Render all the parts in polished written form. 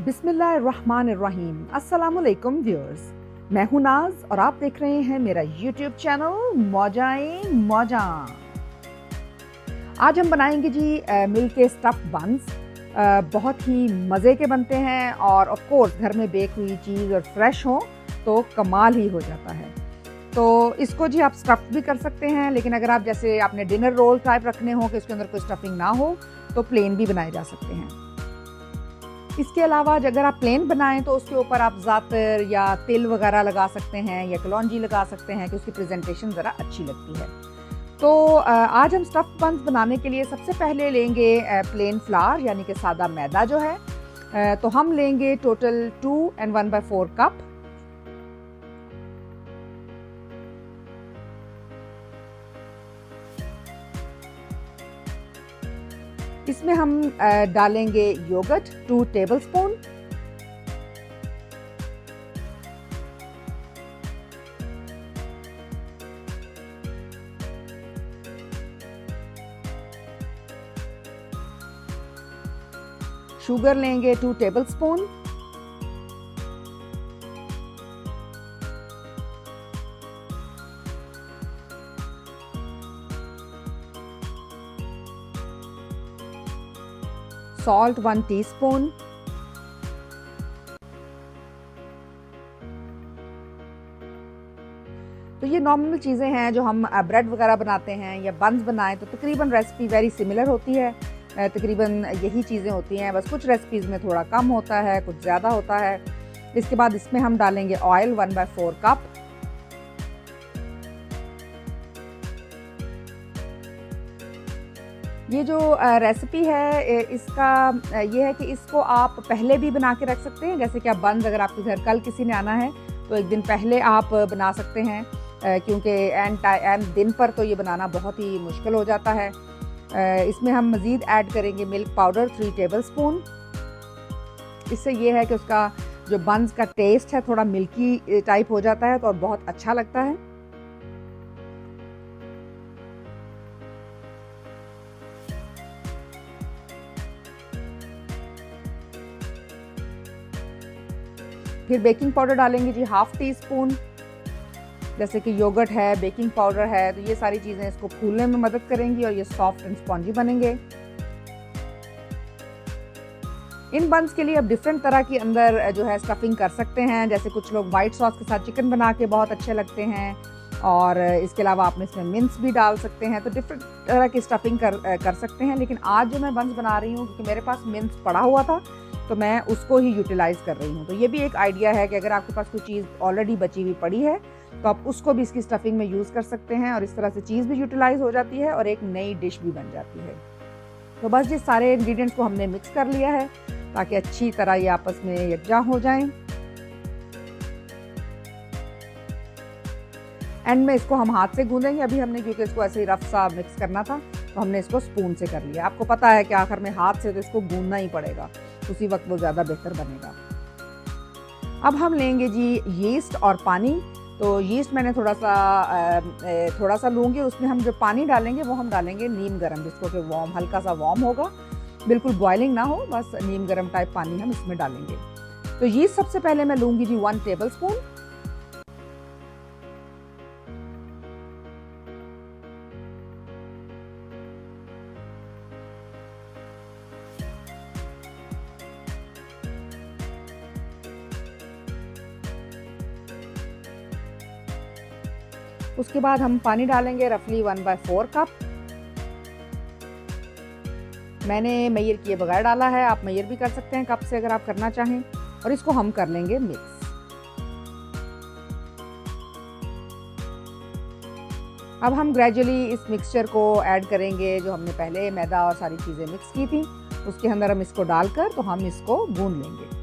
बिस्मिल्लाहिर्रहमानिर्रहीम। अस्सलामुअलैकुम व्यूअर्स, मैं हूं नाज और आप देख रहे हैं मेरा यूट्यूब चैनल मौजाए मौजा। आज हम बनाएंगे जी मिल्क के स्टफ्ड बन्स। बहुत ही मज़े के बनते हैं और ऑफ कोर्स घर में बेक हुई चीज़ और फ्रेश हो तो कमाल ही हो जाता है। तो इसको जी आप स्टफ़ भी कर सकते हैं, लेकिन अगर आप जैसे आपने डिनर रोल टाइप रखने हो कि इसके अंदर कोई स्टफिंग ना हो तो प्लेन भी बनाए जा सकते हैं। इसके अलावा अगर आप प्लेन बनाएं तो उसके ऊपर आप ज़ातर या तिल वगैरह लगा सकते हैं या कलौंजी लगा सकते हैं कि उसकी प्रेजेंटेशन ज़रा अच्छी लगती है। तो आज हम स्टफ्ड बन्स बनाने के लिए सबसे पहले लेंगे प्लेन फ्लावर यानी कि सादा मैदा जो है। तो हम लेंगे टोटल 2 and 1/4 कप। इसमें हम डालेंगे योगर्ट 2 टेबलस्पून, शुगर लेंगे 2 टेबलस्पून, सॉल्ट 1 टीस्पून, तो ये नॉर्मल चीज़ें हैं जो हम ब्रेड वगैरह बनाते हैं या बन्स बनाएं तो तकरीबन रेसिपी वेरी सिमिलर होती है। तकरीबन यही चीज़ें होती हैं, बस कुछ रेसिपीज़ में थोड़ा कम होता है, कुछ ज़्यादा होता है। इसके बाद इसमें हम डालेंगे ऑयल 1/4 कप। ये जो रेसिपी है इसका ये है कि इसको आप पहले भी बना के रख सकते हैं। जैसे कि आप बन्स अगर आपके घर कल किसी ने आना है तो एक दिन पहले आप बना सकते हैं, क्योंकि एंड दिन पर तो ये बनाना बहुत ही मुश्किल हो जाता है। इसमें हम मज़ीद ऐड करेंगे मिल्क पाउडर 3 टेबलस्पून। इससे ये है कि उसका जो बन्स का टेस्ट है थोड़ा मिल्की टाइप हो जाता है तो बहुत अच्छा लगता है। फिर बेकिंग पाउडर डालेंगे जी 1/2 टीस्पून। जैसे कि योगर्ट है, बेकिंग पाउडर है, तो ये सारी चीज़ें इसको फूलने में मदद करेंगी और ये सॉफ्ट एंड स्पॉन्जी बनेंगे। इन बन्स के लिए अब डिफरेंट तरह की अंदर जो है स्टफिंग कर सकते हैं। जैसे कुछ लोग वाइट सॉस के साथ चिकन बना के बहुत अच्छे लगते हैं, और इसके अलावा आप इसमें मिंस भी डाल सकते हैं। तो डिफरेंट तरह की स्टफिंग कर सकते हैं। लेकिन आज जो मैं बन्स बना रही हूँ क्योंकि मेरे पास मिंस पड़ा हुआ था तो मैं उसको ही यूटिलाइज़ कर रही हूँ। तो ये भी एक आइडिया है कि अगर आपके पास कोई चीज़ ऑलरेडी बची हुई पड़ी है तो आप उसको भी इसकी स्टफिंग में यूज़ कर सकते हैं, और इस तरह से चीज़ भी यूटिलाइज़ हो जाती है और एक नई डिश भी बन जाती है। तो बस ये सारे इंग्रेडिएंट्स को हमने मिक्स कर लिया है ताकि अच्छी तरह ये आपस में यकजा हो जाएं। एंड में इसको हम हाथ से गूंदेंगे अभी हमने, क्योंकि इसको ऐसे ही रफ सा मिक्स करना था तो हमने इसको स्पून से कर लिया। आपको पता है कि आखिर में हाथ से तो इसको गूंदना ही पड़ेगा, उसी वक्त वो ज़्यादा बेहतर बनेगा। अब हम लेंगे जी यीस्ट और पानी। तो यीस्ट मैंने थोड़ा सा लूँगी, उसमें हम जो पानी डालेंगे वो हम डालेंगे नीम गर्म, जिसको कि वार्म, हल्का सा वार्म होगा, बिल्कुल बॉइलिंग ना हो, बस नीम गर्म टाइप पानी हम इसमें डालेंगे। तो यीस्ट सबसे पहले मैं लूँगी जी 1 टेबलस्पून। उसके बाद हम पानी डालेंगे रफली 1/4 कप। मैंने मैयर किए बगैर डाला है, आप मैयर भी कर सकते हैं कप से अगर आप करना चाहें। और इसको हम कर लेंगे मिक्स। अब हम ग्रेजुअली इस मिक्सचर को ऐड करेंगे जो हमने पहले मैदा और सारी चीज़ें मिक्स की थी, उसके अंदर हम इसको डालकर तो हम इसको गूंद लेंगे।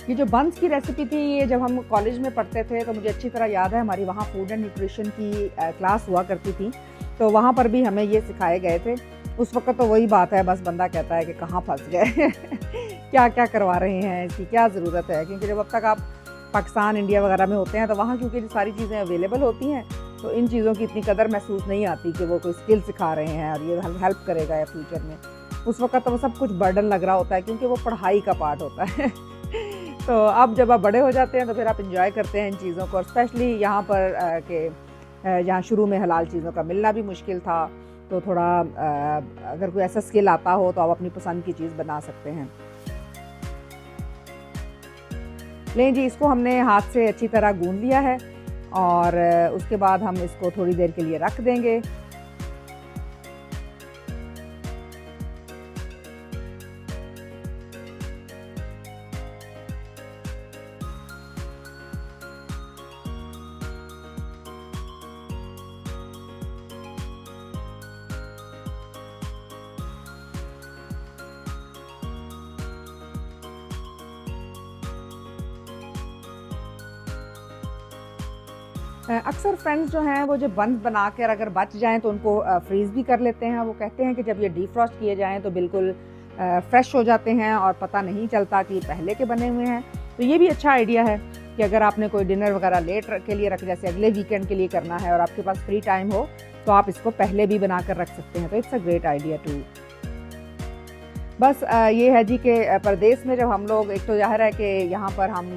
ये जो बन्स की रेसिपी थी, ये जब हम कॉलेज में पढ़ते थे तो मुझे अच्छी तरह याद है, हमारी वहाँ फूड एंड न्यूट्रिशन की क्लास हुआ करती थी, तो वहाँ पर भी हमें ये सिखाए गए थे। उस वक़्त तो वही बात है, बस बंदा कहता है कि कहाँ फँस गए क्या-क्या करवा रहे हैं, इसकी क्या ज़रूरत है? क्योंकि जब अब तक आप पाकिस्तान, इंडिया वगैरह में होते हैं तो वहाँ क्योंकि सारी चीज़ें अवेलेबल होती हैं, तो इन चीज़ों की इतनी कदर महसूस नहीं आती कि वो कोई स्किल सिखा रहे हैं और ये हेल्प करेगा या फ्यूचर में। उस वक़्त तो वो सब कुछ बर्डन लग रहा होता है क्योंकि वो पढ़ाई का पार्ट होता है तो अब जब आप बड़े हो जाते हैं तो फिर आप एंजॉय करते हैं इन चीज़ों को, और स्पेशली यहाँ पर जहाँ शुरू में हलाल चीज़ों का मिलना भी मुश्किल था, तो थोड़ा अगर कोई ऐसा स्किल आता हो तो आप अपनी पसंद की चीज़ बना सकते हैं। लें जी, इसको हमने हाथ से अच्छी तरह गूंद लिया है और उसके बाद हम इसको थोड़ी देर के लिए रख देंगे। अक्सर फ्रेंड्स जो हैं वो जो बंस बना कर अगर बच जाएँ तो उनको फ्रीज़ भी कर लेते हैं। वो कहते हैं कि जब ये डीफ्रॉस्ट किए जाएँ तो बिल्कुल फ्रेश हो जाते हैं और पता नहीं चलता कि पहले के बने हुए हैं। तो ये भी अच्छा आइडिया है कि अगर आपने कोई डिनर वगैरह लेट के लिए रख, जैसे अगले वीकेंड के लिए करना है और आपके पास फ्री टाइम हो, तो आप इसको पहले भी बना कर रख सकते हैं। तो it's a great idea too. बस ये है जी कि परदेस में जब हम लोग, एक तो ज़ाहिर है कि यहाँ पर हम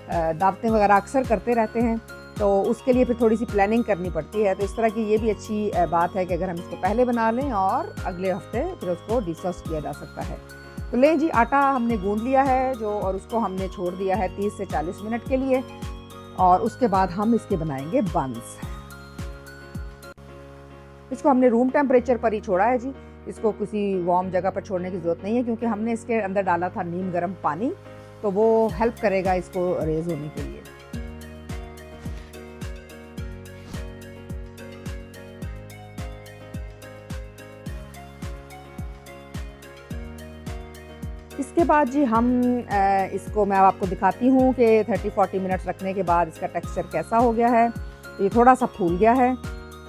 दावतें वगैरह अक्सर करते रहते हैं, तो उसके लिए फिर थोड़ी सी प्लानिंग करनी पड़ती है। तो इस तरह की ये भी अच्छी बात है कि अगर हम इसको पहले बना लें और अगले हफ्ते फिर उसको डिफ्रॉस्ट किया जा सकता है। तो लें जी, आटा हमने गूंद लिया है जो, और उसको हमने छोड़ दिया है 30 से 40 मिनट के लिए, और उसके बाद हम इसके बनाएंगे बंस। इसको हमने रूम टेम्परेचर पर ही छोड़ा है जी, इसको किसी वार्म जगह पर छोड़ने की ज़रूरत नहीं है क्योंकि हमने इसके अंदर डाला था नीम गर्म पानी, तो वो हेल्प करेगा इसको रेज़ होने के लिए। इसके बाद जी हम इसको मैं आपको दिखाती हूँ कि 30-40 मिनट्स रखने के बाद इसका टेक्सचर कैसा हो गया है। ये थोड़ा सा फूल गया है,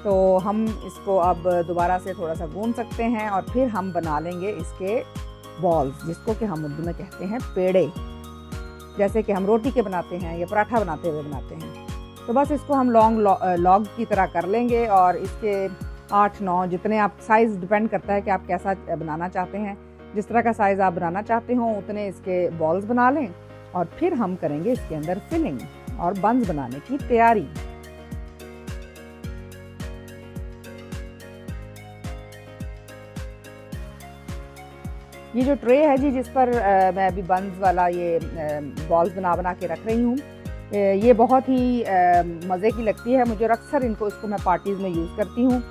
तो हम इसको अब दोबारा से थोड़ा सा गूंद सकते हैं और फिर हम बना लेंगे इसके बॉल्स, जिसको कि हम उर्दू में कहते हैं पेड़े, जैसे कि हम रोटी के बनाते हैं या पराठा बनाते हुए बनाते हैं। तो बस इसको हम लॉग की तरह कर लेंगे और इसके 8-9 जितने आप, साइज़ डिपेंड करता है कि आप कैसा बनाना चाहते हैं। जिस तरह का साइज़ आप बनाना चाहते हो उतने इसके बॉल्स बना लें और फिर हम करेंगे इसके अंदर फिलिंग और बंस बनाने की तैयारी। ये जो ट्रे है जी, जिस पर मैं अभी बंस वाला ये बॉल्स बना के रख रही हूँ, ये बहुत ही मज़े की लगती है मुझे, और अक्सर इसको मैं पार्टीज़ में यूज़ करती हूँ।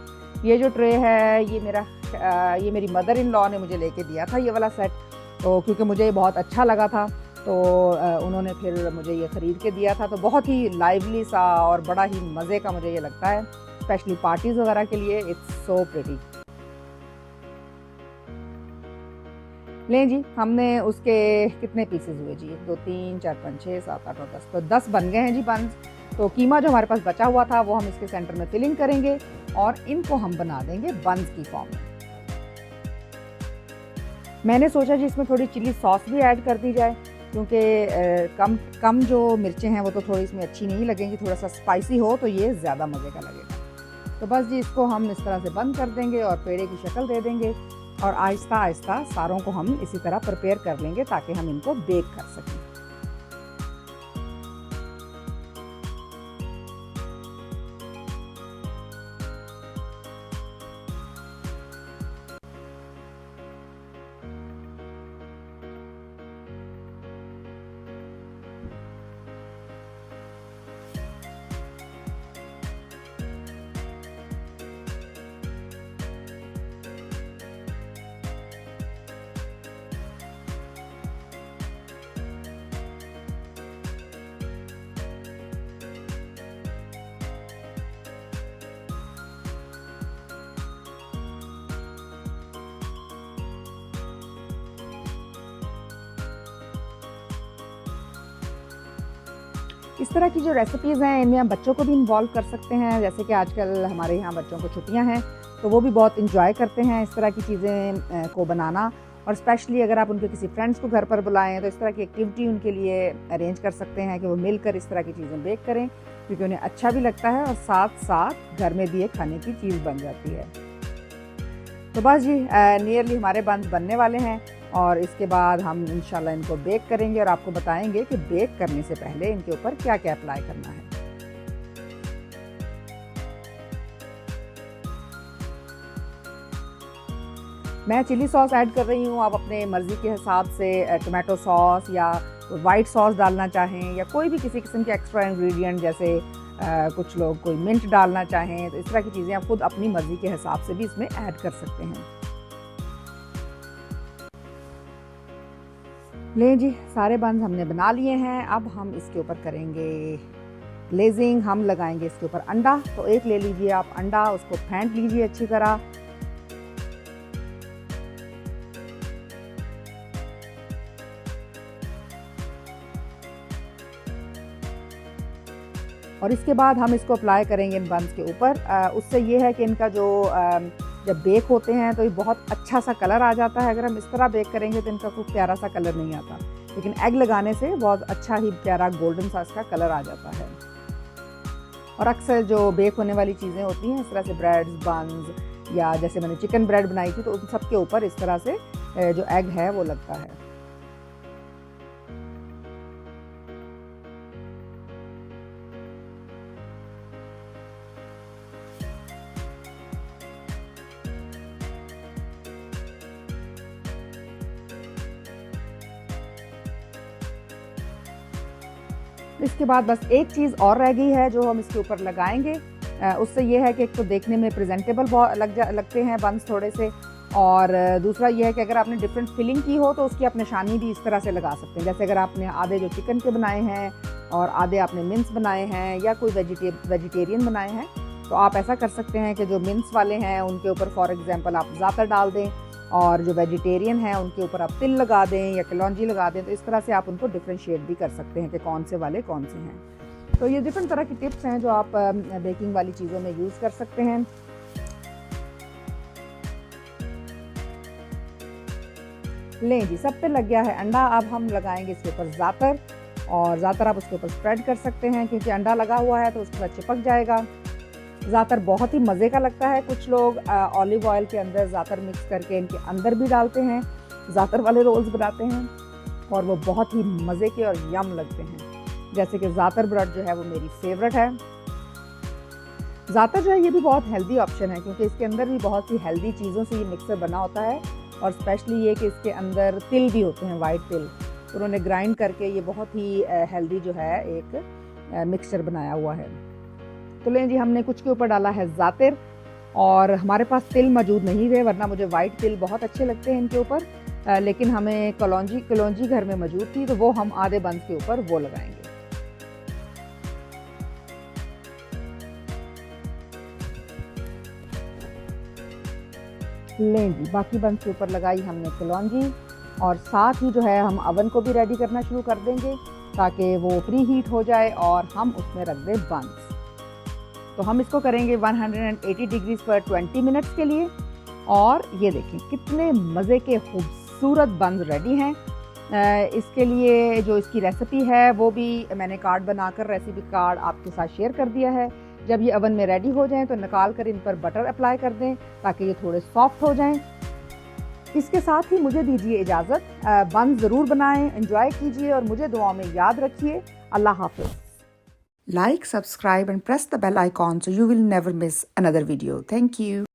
ये जो ट्रे है ये मेरी मदर इन लॉ ने मुझे लेके दिया था ये वाला सेट, तो क्योंकि मुझे ये बहुत अच्छा लगा था तो उन्होंने फिर मुझे ये ख़रीद के दिया था। तो बहुत ही लाइवली सा और बड़ा ही मज़े का मुझे ये लगता है, स्पेशली पार्टीज़ वगैरह के लिए। It's so pretty. लें जी, हमने उसके कितने पीसेस हुए जी, 1 2 3 4 5 6 7 8 9 10, तो 10 बन गए हैं जी बंस। तो कीमा जो हमारे पास बचा हुआ था वो हम इसके सेंटर में फिलिंग करेंगे और इनको हम बना देंगे बंस की फॉर्म में। मैंने सोचा जी इसमें थोड़ी चिली सॉस भी ऐड कर दी जाए, क्योंकि कम जो मिर्चें हैं वो तो थोड़ी इसमें अच्छी नहीं लगेंगी, थोड़ा सा स्पाइसी हो तो ये ज़्यादा मज़े का लगेगा। तो बस जी इसको हम इस तरह से बंद कर देंगे और पेड़े की शक्ल दे देंगे और आहिस्ता आहिस्ता सारों को हम इसी तरह प्रिपेयर कर लेंगे ताकि हम इनको बेक कर सकें। इस तरह की जो रेसिपीज़ हैं इनमें हम बच्चों को भी इन्वॉल्व कर सकते हैं, जैसे कि आजकल हमारे यहाँ बच्चों को छुट्टियाँ हैं तो वो भी बहुत इंजॉय करते हैं इस तरह की चीज़ें को बनाना। और स्पेशली अगर आप उनके किसी फ्रेंड्स को घर पर बुलाएं तो इस तरह की एक्टिविटी उनके लिए अरेंज कर सकते हैं कि वो मिलकर इस तरह की चीज़ें बेक करें, क्योंकि उन्हें अच्छा भी लगता है और साथ साथ घर में भी एक खाने की चीज़ बन जाती है। तो बस जी नियरली हमारे बंस बनने वाले हैं और इसके बाद हम इंशाल्लाह इनको बेक करेंगे और आपको बताएंगे कि बेक करने से पहले इनके ऊपर क्या क्या अप्लाई करना है। मैं चिली सॉस ऐड कर रही हूँ, आप अपने मर्ज़ी के हिसाब से टोमेटो सॉस या वाइट सॉस डालना चाहें या कोई भी किसी किस्म के एक्स्ट्रा इंग्रेडिएंट, जैसे कुछ लोग कोई मिंट डालना चाहें, तो इस तरह की चीज़ें आप खुद अपनी मर्ज़ी के हिसाब से भी इसमें ऐड कर सकते हैं। लें जी, सारे बंस हमने बना लिए हैं। अब हम इसके ऊपर करेंगे ग्लेजिंग, हम लगाएंगे इसके ऊपर अंडा। तो एक ले लीजिए आप अंडा, उसको फेंट लीजिए अच्छी तरह। और इसके बाद हम इसको अप्लाई करेंगे इन बंस के ऊपर। उससे ये है कि इनका जो जब बेक होते हैं तो ये बहुत अच्छा सा कलर आ जाता है। अगर हम इस तरह बेक करेंगे तो इनका कोई प्यारा सा कलर नहीं आता, लेकिन एग लगाने से बहुत अच्छा ही प्यारा गोल्डन सा इसका कलर आ जाता है। और अक्सर जो बेक होने वाली चीज़ें होती हैं, इस तरह से ब्रेड्स, बंस, या जैसे मैंने चिकन ब्रेड बनाई थी, तो उन सब के ऊपर इस तरह से जो एग है वो लगता है। इसके बाद बस एक चीज़ और रह गई है जो हम इसके ऊपर लगाएंगे। उससे ये है कि एक तो देखने में प्रेजेंटेबल बहुत लगते हैं बंस थोड़े से, और दूसरा ये है कि अगर आपने डिफरेंट फिलिंग की हो तो उसकी आप निशानी भी इस तरह से लगा सकते हैं। जैसे अगर आपने आधे जो चिकन के बनाए हैं और आधे आपने मिन्स बनाए हैं या कोई वेजिटेरियन बनाए हैं, तो आप ऐसा कर सकते हैं कि जो मिन्स वाले हैं उनके ऊपर फॉर एग्जांपल आप ज़ातर डाल दें, और जो वेजिटेरियन हैं उनके ऊपर आप तिल लगा दें या कलौंजी लगा दें। तो इस तरह से आप उनको डिफ्रेंशिएट भी कर सकते हैं कि कौन से वाले कौन से हैं। तो ये डिफरेंट तरह की टिप्स हैं जो आप बेकिंग वाली चीज़ों में यूज़ कर सकते हैं। लें जी, सब पे लग गया है अंडा। अब हम लगाएंगे इसके ऊपर ज़ातर, और ज़ातर आप उसके ऊपर स्प्रेड कर सकते हैं, क्योंकि अंडा लगा हुआ है तो उसके साथ चिपक जाएगा। ज़ातर बहुत ही मज़े का लगता है। कुछ लोग ऑलिव ऑयल के अंदर ज़ातर मिक्स करके इनके अंदर भी डालते हैं, ज़ातर वाले रोल्स बनाते हैं, और वो बहुत ही मज़े के और यम लगते हैं। जैसे कि ज़ातर ब्रेड जो है वो मेरी फेवरेट है। ज़ातर जो है ये भी बहुत हेल्दी ऑप्शन है, क्योंकि इसके अंदर भी बहुत सी हेल्दी चीज़ों से ये मिक्सर बना होता है, और स्पेशली ये कि इसके अंदर तिल भी होते हैं, वाइट तिल। उन्होंने ग्राइंड करके ये बहुत ही हेल्दी जो है एक मिक्सचर बनाया हुआ है। तो लें जी, हमने कुछ के ऊपर डाला है ज़ातिर, और हमारे पास तिल मौजूद नहीं थे, वरना मुझे वाइट तिल बहुत अच्छे लगते हैं इनके ऊपर, लेकिन हमें कलौंजी घर में मौजूद थी, तो वो हम आधे बंस के ऊपर वो लगाएंगे। लें जी, बाकी बंस के ऊपर लगाई हमने कलौंजी, और साथ ही जो है हम अवन को भी रेडी करना शुरू कर देंगे ताकि वो प्री हीट हो जाए और हम उसमें रख दें बंस। तो हम इसको करेंगे 180 डिग्रीज पर 20 मिनट्स के लिए, और ये देखें कितने मज़े के खूबसूरत बंस रेडी हैं। इसके लिए जो इसकी रेसिपी है वो भी मैंने कार्ड बनाकर रेसिपी कार्ड आपके साथ शेयर कर दिया है। जब ये ओवन में रेडी हो जाएं तो निकाल कर इन पर बटर अप्लाई कर दें ताकि ये थोड़े सॉफ्ट हो जाएं। इसके साथ ही मुझे दीजिए इजाज़त। बंस ज़रूर बनाएं, एंजॉय कीजिए और मुझे दुआओं में याद रखिए। अल्लाह हाफ़िज़। Like, subscribe and press the bell icon so you will never miss another video. Thank you.